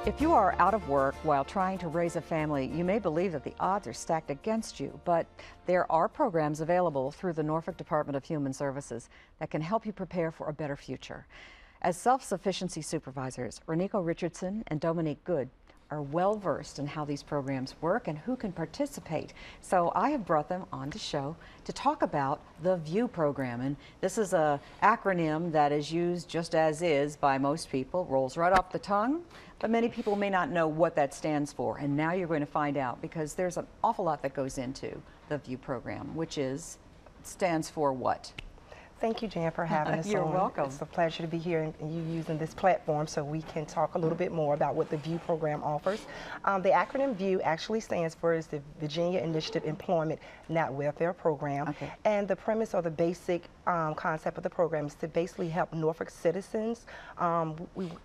If you are out of work while trying to raise a family, you may believe that the odds are stacked against you, but there are programs available through the Norfolk Department of Human Services that can help you prepare for a better future. As self-sufficiency supervisors, Renico Richardson and Dominique Good are well versed in how these programs work and who can participate. So I have brought them on the show to talk about the VIEW program. And this is an acronym that is used just as is by most people, rolls right off the tongue, but many people may not know what that stands for. And now you're going to find out, because there's an awful lot that goes into the VIEW program, which stands for what? Thank you, Jan, for having us on. You're welcome. It's a pleasure to be here and you using this platform so we can talk a little bit more about what the VIEW program offers. The acronym VIEW actually stands for the Virginia Initiative Employment Not Welfare Program. Okay. And the premise or the basic concept of the program is to basically help Norfolk citizens.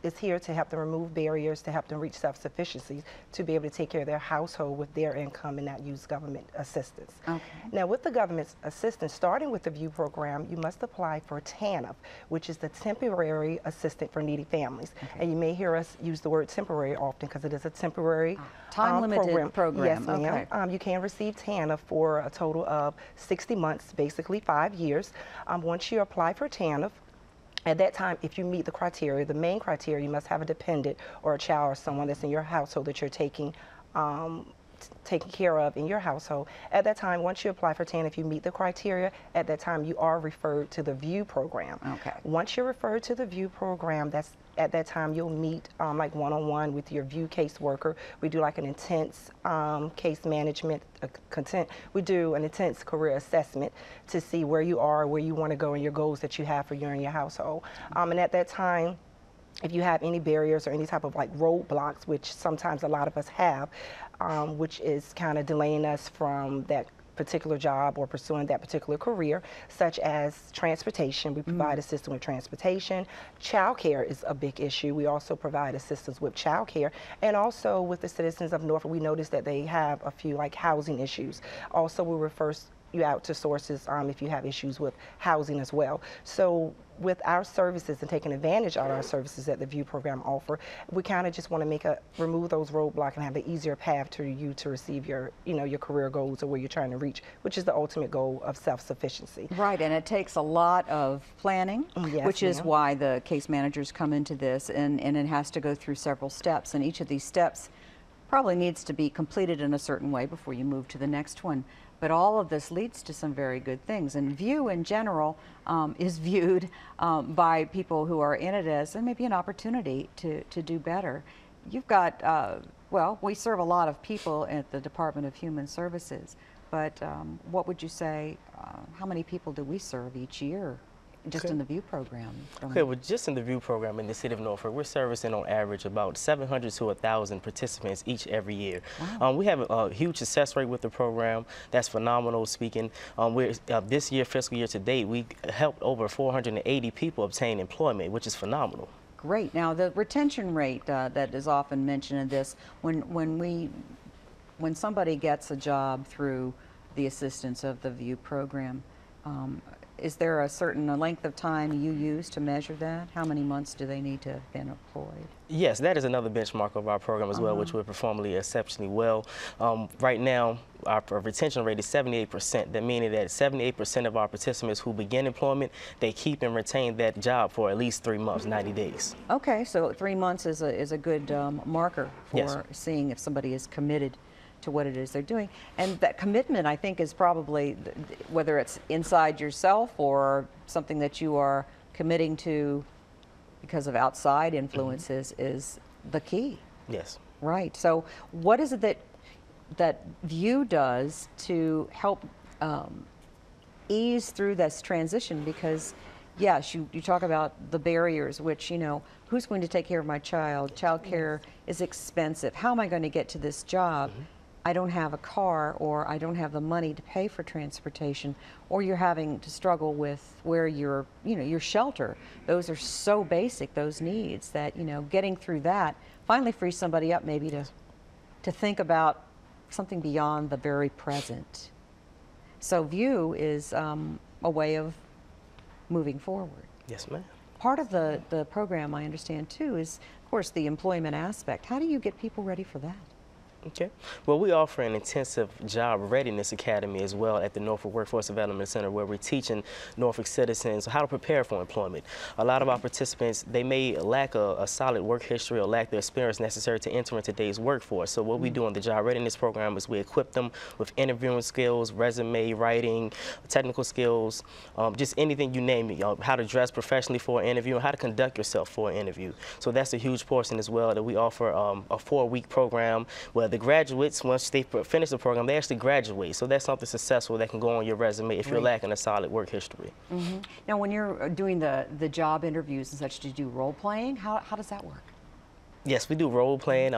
It's here to help them remove barriers, to help them reach self-sufficiency, to be able to take care of their household with their income and not use government assistance. Okay. Now, with the government's assistance, starting with the VIEW program, you must apply for TANF, which is the Temporary Assistant for Needy Families. Okay. And you may hear us use the word temporary often because it is a temporary time-limited program. Yes, ma'am. Okay. You can receive TANF for a total of 60 months, basically 5 years. Once you apply for TANF, at that time, if you meet the criteria, the main criteria, you must have a dependent or a child or someone that's in your household that you're taking care of in your household. At that time, once you apply for TANF, if you meet the criteria, at that time you are referred to the VIEW program. Okay. Once you're referred to the VIEW program, at that time you'll meet like one-on-one with your VIEW caseworker. We do like an intense case management we do an intense career assessment to see where you are, where you want to go, and your goals that you have for you and your household. And at that time, if you have any barriers or any type of like roadblocks, which sometimes a lot of us have, which is kind of delaying us from that particular job or pursuing that particular career, such as transportation. We provide assistance with transportation. Childcare is a big issue. We also provide assistance with childcare. And also with the citizens of Norfolk, we noticed that they have a few like housing issues. Also, we refer you out to sources if you have issues with housing as well. So with our services and taking advantage of our services that the VIEW program offer, we kind of just want to remove those roadblocks and have an easier path to you to receive your career goals or where you're trying to reach, which is the ultimate goal of self-sufficiency. Right, and it takes a lot of planning, yes, which is why the case managers come into this, and it has to go through several steps, and each of these steps probably needs to be completed in a certain way before you move to the next one. But all of this leads to some very good things. And VIEW in general is viewed by people who are in it as maybe an opportunity to do better. You've got, well, we serve a lot of people at the Department of Human Services, but what would you say, how many people do we serve each year? Just in the VIEW program? Okay, well, just in the VIEW program in the city of Norfolk, we're servicing on average about 700 to 1,000 participants every year. Wow. We have a huge success rate with the program. That's phenomenal speaking. This year, fiscal year to date, we helped over 480 people obtain employment, which is phenomenal. Great. Now, the retention rate that is often mentioned in this, when somebody gets a job through the assistance of the VIEW program, is there a certain length of time you use to measure that? How many months do they need to have been employed? Yes, that is another benchmark of our program as well, which we're performing exceptionally well. Right now, our retention rate is 78%. That meaning that 78% of our participants who begin employment, they keep and retain that job for at least 3 months, 90 days. Okay, so 3 months is a good marker for seeing if somebody is committed to what it is they're doing. And that commitment, I think, is probably, whether it's inside yourself or something that you are committing to because of outside influences, is the key. Yes. Right. So what is it that VIEW does to help ease through this transition? Because yes, you talk about the barriers, which, who's going to take care of my child? Child care is expensive. How am I going to get to this job? I don't have a car, or I don't have the money to pay for transportation, or you're having to struggle with where your shelter. Those are so basic, those needs, that, getting through that finally frees somebody up maybe to think about something beyond the very present. So VIEW is a way of moving forward. Yes, ma'am. part of the program, I understand too, is of course the employment aspect. How do you get people ready for that? Okay. Well, we offer an intensive job readiness academy as well at the Norfolk Workforce Development Center, where we're teaching Norfolk citizens how to prepare for employment. A lot of our participants, they may lack a solid work history or lack the experience necessary to enter in today's workforce. So what we do in the job readiness program is we equip them with interviewing skills, resume writing, technical skills, just anything you name it, how to dress professionally for an interview and how to conduct yourself for an interview. So that's a huge portion as well, that we offer a 4-week program where the graduates, once they finish the program, they actually graduate. So that's something successful that can go on your resume if you're lacking a solid work history. Now, when you're doing the job interviews and such, do you do role playing? How does that work? Yes, we do role playing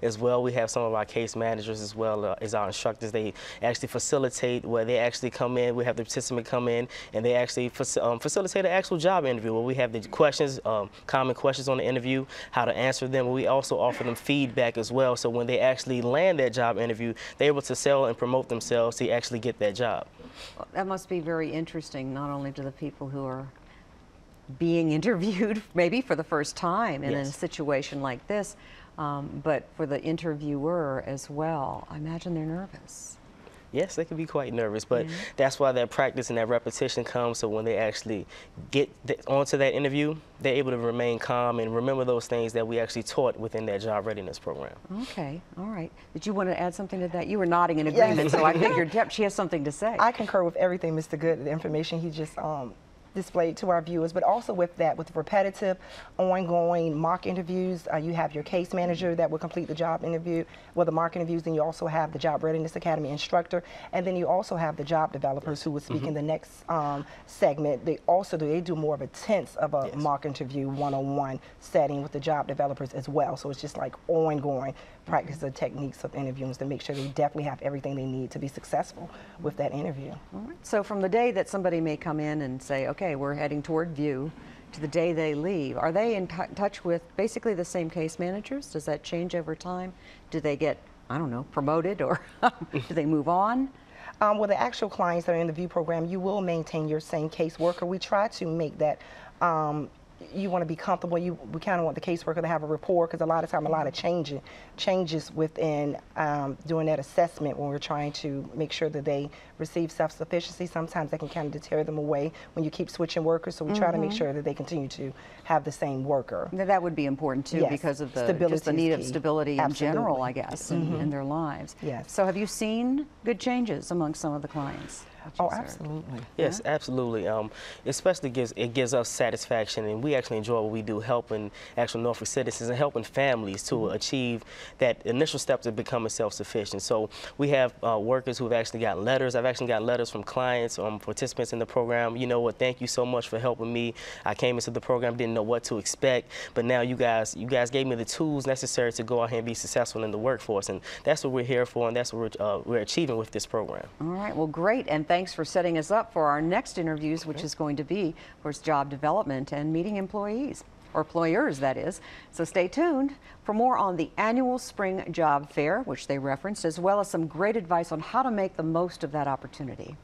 as well. We have some of our case managers as well as our instructors. They actually facilitate where they actually come in. We have the participant come in and they actually facilitate an actual job interview where we have the questions, common questions on the interview, how to answer them. We also offer them feedback as well. So when they actually land that job interview, they're able to sell and promote themselves to actually get that job. Well, that must be very interesting, not only to the people who are being interviewed maybe for the first time in a situation like this, but for the interviewer as well. I imagine they're nervous. Yes, they can be quite nervous, but that's why that practice and that repetition comes, so when they actually get onto that interview, they're able to remain calm and remember those things that we actually taught within that job readiness program. Okay, all right. Did you want to add something to that? You were nodding in agreement, so I figured, yep, she has something to say. I concur with everything Mr. Good, the information he just displayed to our viewers, but also with that, with repetitive, ongoing mock interviews. You have your case manager that will complete the job interview, well, the mock interviews, then you also have the Job Readiness Academy instructor, and then you also have the job developers who will speak in the next segment. They do more of a tense of a mock interview, one-on-one setting with the job developers as well. So it's just like ongoing practice of techniques of interviewing to make sure they definitely have everything they need to be successful with that interview. All right. So from the day that somebody may come in and say, okay, we're heading toward view, to the day they leave, are they in touch with basically the same case managers? Does that change over time? Do they get, I don't know, promoted, or do they move on? Well, the actual clients that are in the VIEW program, you will maintain your same caseworker. We try to make that you want to be comfortable. We kind of want the caseworker to have a rapport, because a lot of time, a lot of changes within doing that assessment when we're trying to make sure that they receive self-sufficiency. Sometimes that can kind of deter them away when you keep switching workers. So we try to make sure that they continue to have the same worker. That would be important too, because of just the need of stability in general, I guess, in their lives. Yes. So have you seen good changes among some of the clients? Oh, absolutely. Yes, absolutely. Especially it gives us satisfaction, and we actually enjoy what we do, helping actual Norfolk citizens and helping families to achieve that initial step to becoming self-sufficient. So we have workers who have actually got letters. I've actually got letters from clients, participants in the program. You know what? Thank you so much for helping me. I came into the program, didn't know what to expect, but now you guys gave me the tools necessary to go out here and be successful in the workforce, and that's what we're here for, and that's what we're achieving with this program. All right. Well, great, and thanks for setting us up for our next interviews, which is going to be, of course, job development and meeting employees, or employers, that is. So stay tuned for more on the annual spring job fair, which they referenced, as well as some great advice on how to make the most of that opportunity.